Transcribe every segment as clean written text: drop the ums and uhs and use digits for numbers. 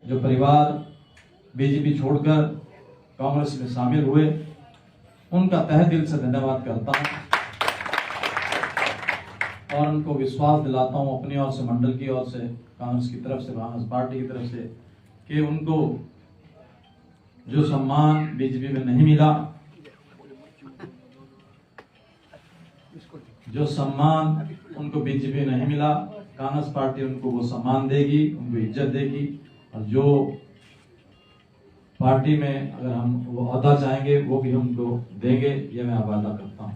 जो परिवार बीजेपी छोड़कर कांग्रेस में शामिल हुए, उनका तहे दिल से धन्यवाद करता हूं और उनको विश्वास दिलाता हूं अपनी ओर से, मंडल की ओर से, कांग्रेस की तरफ से, कांग्रेस पार्टी की तरफ से, कि उनको जो सम्मान बीजेपी में नहीं मिला, जो सम्मान उनको बीजेपी में नहीं मिला, कांग्रेस पार्टी उनको वो सम्मान देगी, उनको इज्जत देगी। और जो पार्टी में अगर हम वो अहदा चाहेंगे वो भी हमको देंगे, ये मैं वादा करता हूं।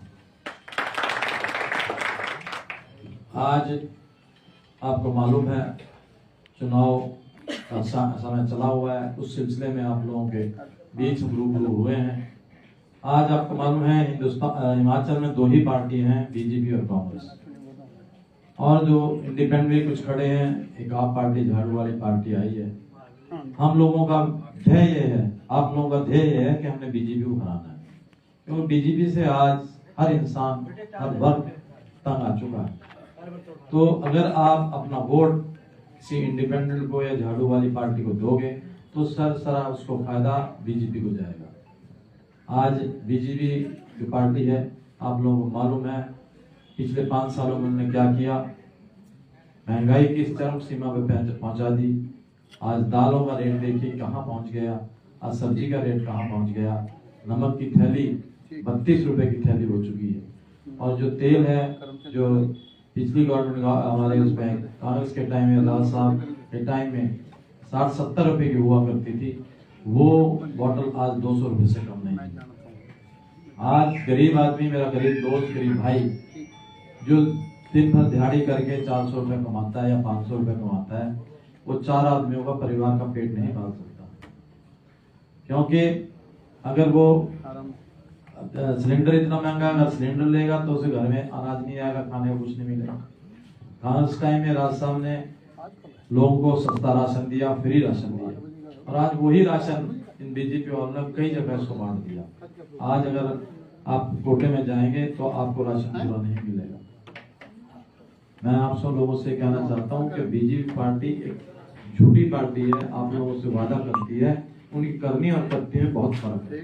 आज आपको मालूम है चुनाव का समय चला हुआ है, उस सिलसिले में आप लोगों के बीच रूबरू हुए हैं। आज आपको मालूम है हिमाचल में दो ही पार्टी हैं, बीजेपी और कांग्रेस, और जो इंडिपेंडेंट कुछ खड़े हैं, एक आप पार्टी, झाड़ू वाली पार्टी आई है। हम लोगों का ध्येय ये है, आप लोगों का ध्येय ये है कि हमने बीजेपी को हराना है, क्योंकि बीजेपी से आज हर इंसान, हर वर्ग तंग आ चुका है। तो अगर आप अपना वोट किसी इंडिपेंडेंट को या झाड़ू वाली पार्टी को दोगे तो सरा उसको फायदा बीजेपी को जाएगा। आज बीजेपी जो पार्टी है, आप लोगों को मालूम है पिछले 5 सालों में उन्होंने क्या किया। महंगाई की चरम सीमा पे पहुंचा दी। आज दालों का रेट देखिए कहां पहुंच गया, आज सब्जी का रेट कहां पहुंच गया। नमक की थैली 32 रुपए की थैली हो चुकी है। और जो तेल है, जो पिछली गवर्नमेंट हमारे उसमें कांग्रेस के टाइम में, राज साहब के टाइम में 60-70 रुपए की हुआ करती थी, वो बॉटल आज 200 रुपए से कम नहीं है। आज गरीब आदमी, मेरा गरीब दोस्त, गरीब भाई, जो दिन भर दिहाड़ी करके 400 रुपए कमाता है या 500 रुपए कमाता है, वो 4 आदमियों का परिवार का पेट नहीं पाल सकता। क्योंकि अगर वो सिलेंडर इतना महंगा, अगर सिलेंडर लेगा तो उसे घर में अनाज नहीं आएगा, खाने को कुछ नहीं मिलेगा। कांग्रेस टाइम में राज साहब ने लोगों को सस्ता राशन दिया, फ्री राशन दिया, और आज वही राशन इन बीजेपी वालों ने कई जगह उसको बांट दिया। आज अगर आप कोटे में जाएंगे तो आपको राशन पूरा नहीं मिलेगा। मैं आप सब लोगों से कहना चाहता हूं कि बीजेपी पार्टी एक झूठी पार्टी है, आप लोगों से वादा करती है, उनकी करनी और करती में बहुत फर्क है।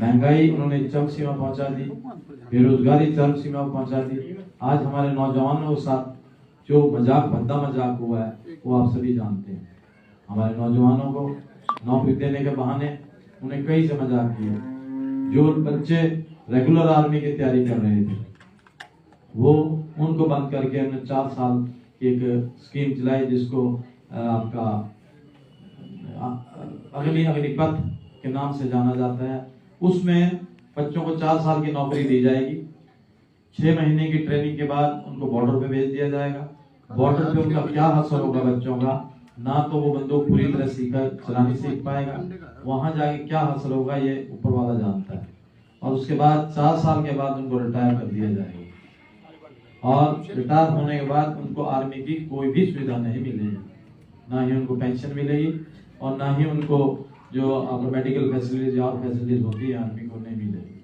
महंगाई उन्होंने चरम सीमा पहुंचा दी, बेरोजगारी चरम सीमा पहुंचा दी। आज हमारे नौजवानों के साथ जो भद्दा मजाक हुआ है वो आप सभी जानते हैं। हमारे नौजवानों को नौकरी देने के बहाने उन्हें कई से मजाक किया। जो बच्चे रेगुलर आर्मी की तैयारी कर रहे थे, वो उनको बंद करके हमने 4 साल की एक स्कीम चलाई, जिसको आपका अग्निपथ के नाम से जाना जाता है। उसमें बच्चों को 4 साल की नौकरी दी जाएगी। 6 महीने की ट्रेनिंग के बाद उनको बॉर्डर पे भेज दिया जाएगा। बॉर्डर पे उनका क्या हासिल होगा बच्चों का, ना तो वो बंदूक पूरी तरह चलानी सीख पाएगा, वहां जाके क्या हासिल होगा ये ऊपर वाला जानता है। और उसके बाद 4 साल के बाद उनको रिटायर कर दिया जाएगा, और रिटायर होने के बाद उनको आर्मी की कोई भी सुविधा नहीं मिलेगी, ना ही उनको पेंशन मिलेगी और ना ही उनको जो मेडिकल फैसिलिटीज और फैसिलिटीज होती है आर्मी को नहीं मिलेगी।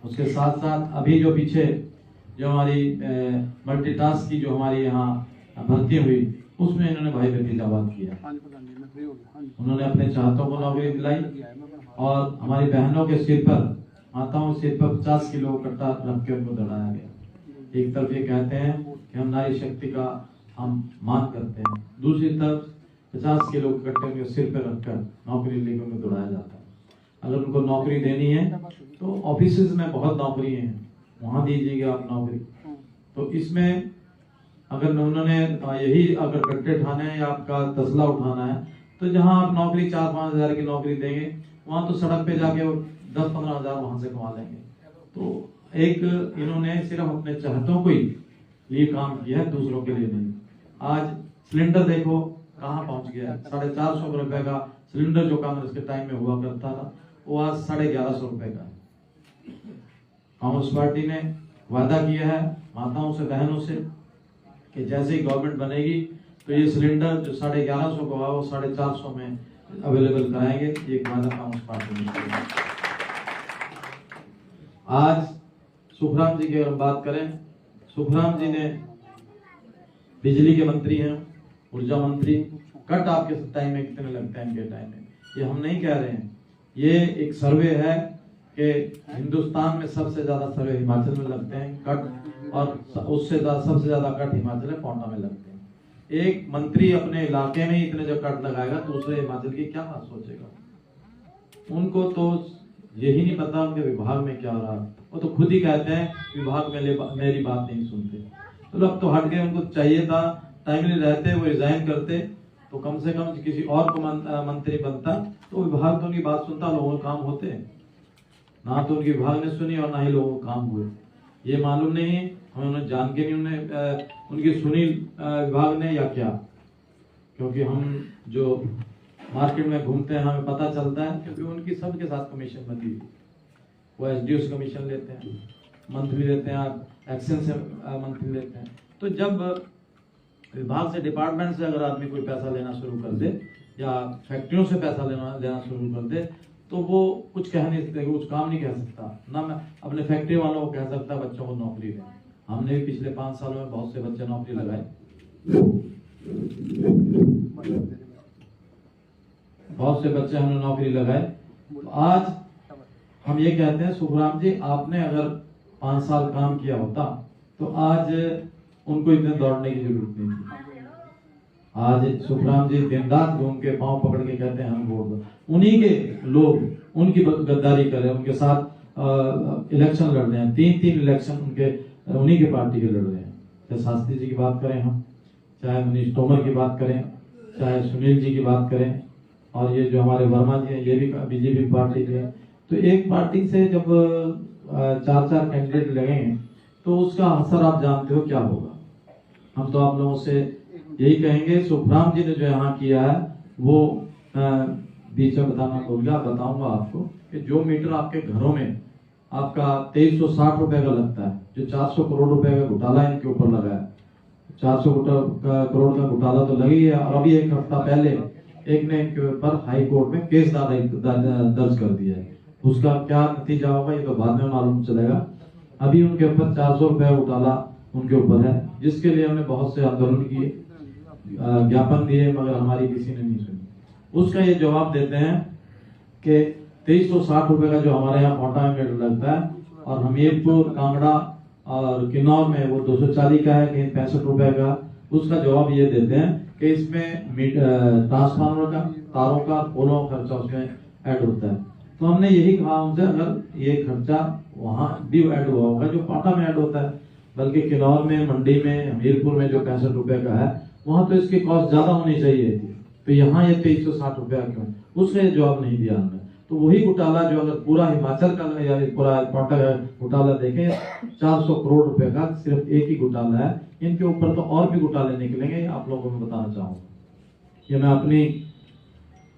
उसके साथ साथ अभी जो पीछे जो हमारी मल्टीटास्क की जो हमारी यहाँ भर्ती हुई, उसमें इन्होंने भाई भतीजावाद किया। उन्होंने अपने चाहतों को नौकरी दिलाई और हमारी बहनों के सिर पर, माताओं के सिर पर 50 किलो कट्टा रख के उनको दौड़ाया गया। एक तरफ ये कहते हैं कि हम नारी शक्ति का हम मान करते हैं, दूसरी तरफ 50 किलो कट्टे उनके सिर पर रखकर नौकरी लेकर उनको दौड़ाया जाता है। अगर उनको नौकरी देनी है तो ऑफिस में बहुत नौकरी है, वहां दीजिएगा आप नौकरी। तो इसमें अगर उन्होंने यही अगर कट्टे उठाने हैं या आपका तसला उठाना है, तो जहां आप नौकरी 4-5 हजार की नौकरी देंगे, वहां तो सड़क पे जाके 10-15 हजार वहां से कमा लेंगे। तो एक इन्होंने सिर्फ अपने चाहतों को ही लिए काम किया है, दूसरों के लिए नहीं। आज सिलेंडर देखो कहां पहुंच गया, 450 रुपए का सिलेंडर जो कांग्रेस के टाइम में हुआ करता था, वो आज 1150 रुपए का है। कांग्रेस पार्टी ने वादा किया है माताओं से, बहनों से, कि जैसे ही गवर्नमेंट बनेगी तो ये सिलेंडर जो 1150 का हुआ वो 450 में अवेलेबल कराएंगे। ये एक वादा कांग्रेस पार्टी ने किया। आज सुखराम जी की अगर बात करें, सुखराम जी ने बिजली के मंत्री हैं, ऊर्जा मंत्री, कट आपके टाइम में कितने लगते हैं इनके टाइम में, ये हम नहीं कह रहे हैं। ये एक सर्वे है कि हिंदुस्तान में सबसे ज्यादा सर्वे हिमाचल में लगते हैं कट, और उससे सबसे ज्यादा कट हिमाचल में पौंटा में लगते हैं। एक मंत्री अपने इलाके में इतने जो कट लगाएगा दूसरे हिमाचल की क्या बात सोचेगा? उनको तो यही नहीं पता उनके विभाग में क्या हो रहा है। वो तो खुद ही कहते हैं विभाग में मेरी बात नहीं सुनते। तो अब तो हट गए, उनको चाहिए था टाइमली रहते, वो रिजाइन करते तो कम से कम किसी और को मंत्री बनता, तो विभाग तो उनकी बात सुनता, लोगों के काम होते। ना तो उनके विभाग ने सुनी और ना ही लोगों के काम हुए। ये मालूम नहीं हमें, उन्हें जान के नहीं उनकी सुनी विभाग ने या क्या, क्योंकि हम जो मार्केट में घूमते हैं हमें पता चलता है, क्योंकि उनकी सबके साथ कमीशन बनी हुई। वो एसडीओ से कमीशन लेते हैं, मंथली लेते हैं, एक्शन से मंथली लेते हैं। तो जब विभाग से, डिपार्टमेंट से अगर आदमी कोई पैसा लेना शुरू कर दे या फैक्ट्रियों से पैसा लेना शुरू कर दे, तो वो कुछ कह नहीं सकते, कुछ काम नहीं कह सकता। ना मैं अपने फैक्ट्री वालों को कह सकता बच्चों को नौकरी दें। हमने भी पिछले 5 सालों में बहुत से बच्चे नौकरी लगाए, बहुत से बच्चे हमने नौकरी लगाए। तो आज हम ये कहते हैं सुखराम जी, आपने अगर 5 साल काम किया होता तो आज उनको इतने दौड़ने की जरूरत नहीं थी। आज सुखराम जी दिन रात घूम के पांव पकड़ के कहते हैं हम वोट दो। उन्हीं के लोग उनकी गद्दारी कर रहे हैं, उनके साथ इलेक्शन लड़ रहे हैं। 3 इलेक्शन उनके उन्हीं के पार्टी के लड़ रहे हैं। चाहे शास्त्री जी की बात करें हम, चाहे मनीष तोमर की बात करें, चाहे सुनील जी की बात करें, और ये जो हमारे वर्मा जी हैं ये भी बीजेपी पार्टी के हैं। तो एक पार्टी से जब 4 कैंडिडेट लगेंगे तो उसका असर आप जानते हो क्या होगा। हम तो आप लोगों से यही कहेंगे, सुखराम जी ने जो यहाँ किया है वो बीच में बताना भूल गया, बताऊंगा आपको कि जो मीटर आपके घरों में आपका 2360 रुपए का लगता है, जो 400 करोड़ रुपए का घोटाला इनके ऊपर लगा है। 400 करोड़ का घोटाला तो लगी है, और अभी एक हफ्ता पहले एक ने इनके ऊपर हाई कोर्ट में केस दर्ज कर दिया है। उसका क्या नतीजा होगा ये तो बाद में मालूम चलेगा। अभी उनके ऊपर 400 रुपए घोटाला उनके ऊपर है, जिसके लिए हमने बहुत से आंदोलन किए, ज्ञापन दिए, मगर हमारी किसी ने नहीं सुनी। उसका ये जवाब देते हैं कि 2360 रुपए का जो हमारे यहाँ पौंटा में मीटर लगता है, और हमीरपुर, कांगड़ा और किन्नौर में वो 240 का है, कहीं 65 रुपए का। उसका जवाब ये देते हैं कि इसमें ट्रांसफार्मर का, तारों का, पोलों का खर्चा उसमें ऐड होता है। तो हमने यही कहा उनसे, अगर ये खर्चा वहां भी ऐड हुआ होगा जो पाटा में ऐड होता है, बल्कि किन्नौर में, मंडी में, हमीरपुर में जो 65 रुपए का है वहां तो इसकी कॉस्ट ज्यादा होनी चाहिए थी, तो यहाँ ये 2360 रुपया क्यों? उसका जवाब नहीं दिया हमने। तो वही घोटाला जो अगर पूरा हिमाचल का या पूरा पाटा घोटाला देखें, 400 करोड़ रुपए का सिर्फ एक ही घोटाला है। इनके ऊपर तो और भी घोटाले निकलेंगे, आप लोगों को बताना चाहूंगा। ये मैं अपनी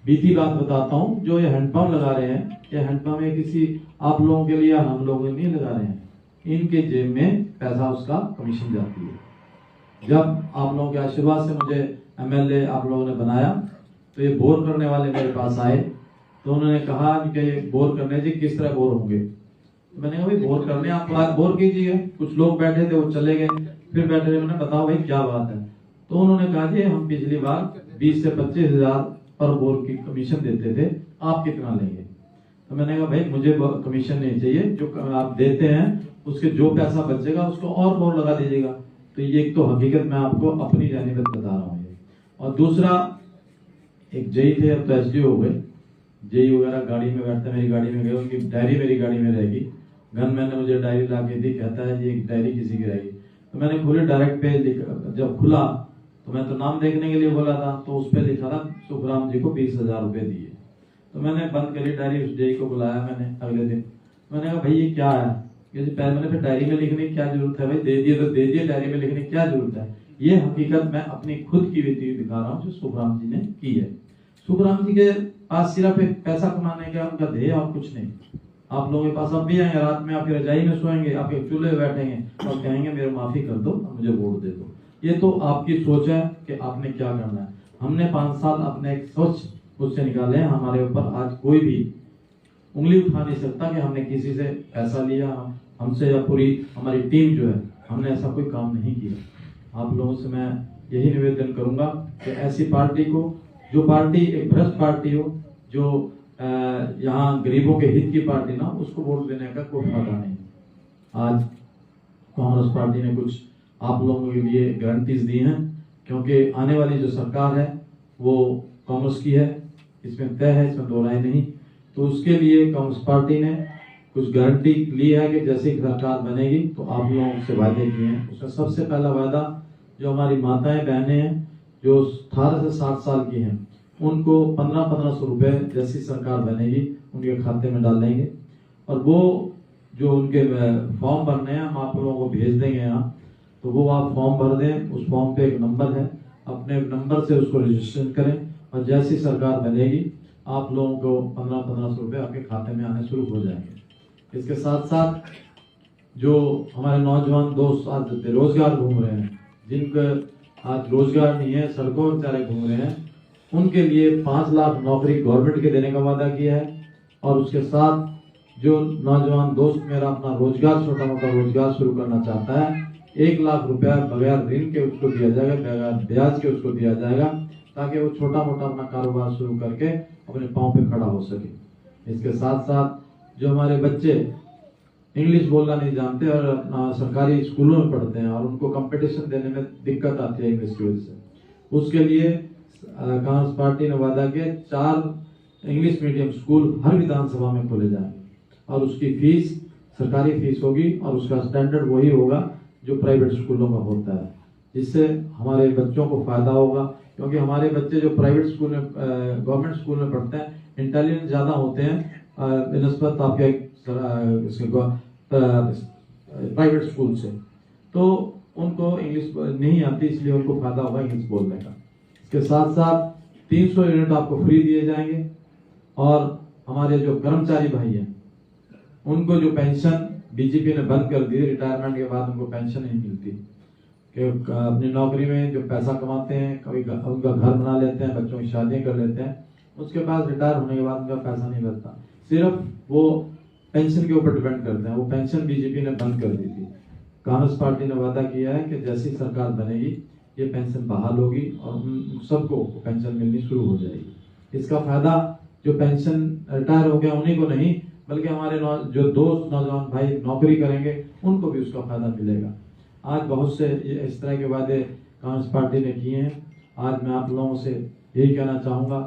बीती बात बताता हूँ। जो ये हैंडपंप लगा रहे हैं, ये हैंडपंप है किसी आप लोगों के लिए, हम लोग नहीं लगा रहे हैं, इनके जेब में पैसा, उसका कमीशन जाती है। जब आप लोगों के आशीर्वाद से मुझे एमएलए आप लोगों ने बनाया, तो ये बोर करने वाले मेरे पास आए, तो उन्होंने कहा कि बोर करने जी किस तरह बोर होंगे। तो मैंने कहा भाई बोर करने आप बोर कीजिए। कुछ लोग बैठे थे, वो चले गए, फिर बैठे थे, मैंने बताओ भाई क्या बात है। तो उन्होंने कहा जी हम पिछली बार 20 से 25 हजार पर बोर की कमीशन देते थे, आप कितना लेंगे? तो मैंने कहा भाई मुझे कमीशन नहीं चाहिए, जो आप देते हैं उसके जो पैसा बचेगा उसको और बोर लगा दीजिएगा। तो ये एक तो हकीकत मैं आपको अपनी जानिबत बता रहा हूँ। और दूसरा, एक जेई थे, अब तो एसडीओ हो गए। जेई वगैरह गाड़ी में बैठते, मेरी गाड़ी में गए, उनकी डायरी मेरी गाड़ी में रहेगी। गनमैन ने मुझे डायरी ला के दी, कहता है जी एक डायरी किसी की रहेगी। तो मैंने खोली, डायरेक्ट पेज लिखा, जब खुला तो मैं तो नाम देखने के लिए बोला था, तो उस पर लिखा था सुखराम जी को 20,000 रुपए दिए। तो मैंने बंद करी डायरी, उस जेई को बुलाया मैंने अगले दिन। मैंने कहा भाई ये क्या है? मैंने फिर डायरी में लिखने की क्या जरूरत है भाई, दे दिए तो दे दिए, डायरी में लिखने की क्या जरूरत है? ये हकीकत मैं अपनी खुद की बीती दिखा रहा हूँ जो सुखराम जी ने की है। सुखराम जी के पास सिर्फ एक पैसा कमाने का उनका ध्येय और कुछ नहीं। आप लोगों के पास अब भी आएंगे, रात में आपकी रजाई में सोएंगे, आपके चूल्हे बैठेंगे और कहेंगे मेरे माफी कर दो, मुझे वोट दे दो। ये तो आपकी सोच है कि आपने क्या करना है। हमने 5 साल अपने एक सोच उससे निकाले हैं। हमारे ऊपर आज कोई भी उंगली उठा नहीं सकता कि हमने किसी से पैसा लिया, हमसे या पूरी हमारी टीम जो है, हमने ऐसा कोई काम नहीं किया। आप लोगों से मैं यही निवेदन करूंगा कि ऐसी पार्टी को जो पार्टी एक भ्रष्ट पार्टी हो, जो यहाँ गरीबों के हित की पार्टी ना, उसको वोट देने का कोई फायदा नहीं। आज कांग्रेस पार्टी ने कुछ आप लोगों के लिए गारंटीज दी हैं, क्योंकि आने वाली जो सरकार है वो कांग्रेस की है, इसमें तय है, इसमें दो राय नहीं। तो उसके लिए कांग्रेस पार्टी ने कुछ गारंटी ली है कि जैसे ही सरकार बनेगी तो आप लोगों से वायदे किए हैं। उसमें सबसे पहला वायदा, जो हमारी माताएं बहनें हैं जो 18 से 60 साल की हैं, उनको 1500 रुपए जैसी सरकार बनेगी उनके खाते में डालेंगे। और वो जो उनके फॉर्म भरने हैं हम आप लोगों को भेज देंगे यहाँ, तो वो आप फॉर्म भर दें। उस फॉर्म पे एक नंबर है, अपने नंबर से उसको रजिस्ट्रेशन करें और जैसी सरकार बनेगी आप लोगों को 1500 रुपए आपके खाते में आने शुरू हो जाएंगे। इसके साथ साथ जो हमारे नौजवान दोस्त आज बेरोजगार घूम रहे हैं, जिनको आज रोजगार नहीं है, सड़कों पर बेचारे घूम रहे हैं, उनके लिए 5 लाख नौकरी गवर्नमेंट के देने का वादा किया है। और उसके साथ जो नौजवान दोस्त मेरा अपना रोजगार, छोटा मोटा रोजगार शुरू करना चाहता है, 1 लाख रुपया बगैर ऋण के उसको दिया जाएगा, बगैर ब्याज के उसको दिया जाएगा, ताकि वो छोटा मोटा अपना कारोबार शुरू करके अपने पांव पे खड़ा हो सके। इसके साथ साथ जो हमारे बच्चे इंग्लिश बोलना नहीं जानते और अपना सरकारी स्कूलों में पढ़ते हैं और उनको कंपटीशन देने में दिक्कत आती है इंग्लिश की वजह से, उसके लिए कांग्रेस पार्टी ने वादा किया 4 इंग्लिश मीडियम स्कूल हर विधानसभा में खोले जाएंगे और उसकी फीस सरकारी फीस होगी और उसका स्टैंडर्ड वही होगा जो प्राइवेट स्कूलों में होता है, जिससे हमारे बच्चों को फायदा होगा। क्योंकि हमारे बच्चे जो प्राइवेट स्कूल में गवर्नमेंट स्कूल में पढ़ते हैं, इंटेलिजेंट ज्यादा होते हैं निस्बत आपके प्राइवेट स्कूल से, तो उनको इंग्लिश नहीं आती, इसलिए उनको फायदा होगा इंग्लिश बोलने का। इसके साथ साथ 300 यूनिट आपको फ्री दिए जाएंगे। और हमारे जो कर्मचारी भाई हैं उनको जो पेंशन बीजेपी ने बंद कर दी, रिटायरमेंट के बाद उनको पेंशन नहीं मिलती, कि अपनी नौकरी में जो पैसा कमाते हैं, कभी उनका घर बना लेते हैं, बच्चों की शादियां कर लेते हैं, उसके बाद रिटायर होने के बाद उनका पैसा नहीं बचता, सिर्फ वो पेंशन के ऊपर डिपेंड करते हैं। वो पेंशन बीजेपी ने बंद कर दी थी। कांग्रेस पार्टी ने वादा किया है कि जैसी सरकार बनेगी ये पेंशन बहाल होगी और उन सबको पेंशन मिलनी शुरू हो जाएगी। इसका फायदा जो पेंशन रिटायर हो गया उन्हीं को नहीं, बल्कि हमारे जो दोस्त नौजवान भाई नौकरी करेंगे उनको भी उसका फायदा मिलेगा। आज बहुत से इस तरह के वादे कांग्रेस पार्टी ने किए हैं। आज मैं आप लोगों से यही कहना चाहूंगा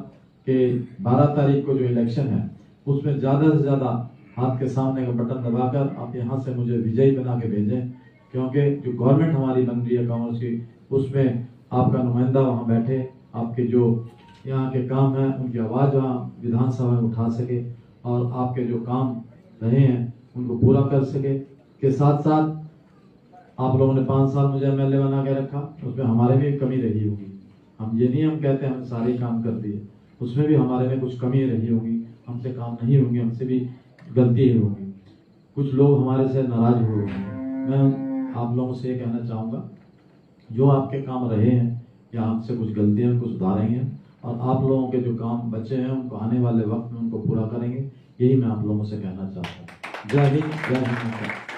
कि 12 तारीख को जो इलेक्शन है उसमें ज्यादा से ज्यादा हाथ के सामने का बटन दबाकर आप यहाँ से मुझे विजयी बना के भेजें, क्योंकि जो गवर्नमेंट हमारी बन रही है कांग्रेस की, उसमें आपका नुमाइंदा वहाँ बैठे, आपके जो यहाँ के काम है उनकी आवाज़ वहाँ विधानसभा में उठा सके और आपके जो काम रहे हैं उनको पूरा कर सके। के साथ साथ आप लोगों ने 5 साल मुझे एमएलए बना के रखा, उसमें हमारे भी कमी रही होगी। हम ये नहीं हम कहते हमने सारे काम कर दिए, उसमें भी हमारे में कुछ कमी रही होगी, हमसे काम नहीं होंगे, हमसे भी गलती होगी, कुछ लोग हमारे से नाराज हुए होंगे। मैं आप लोगों से ये कहना चाहूँगा, जो आपके काम रहे हैं या आपसे कुछ गलतियाँ उनको सुधारेंगे और आप लोगों के जो काम बचे हैं उनको आने वाले वक्त में उनको पूरा करेंगे। यही मैं आप लोगों से कहना चाहता हूँ। जय हिंद, जय हिंद।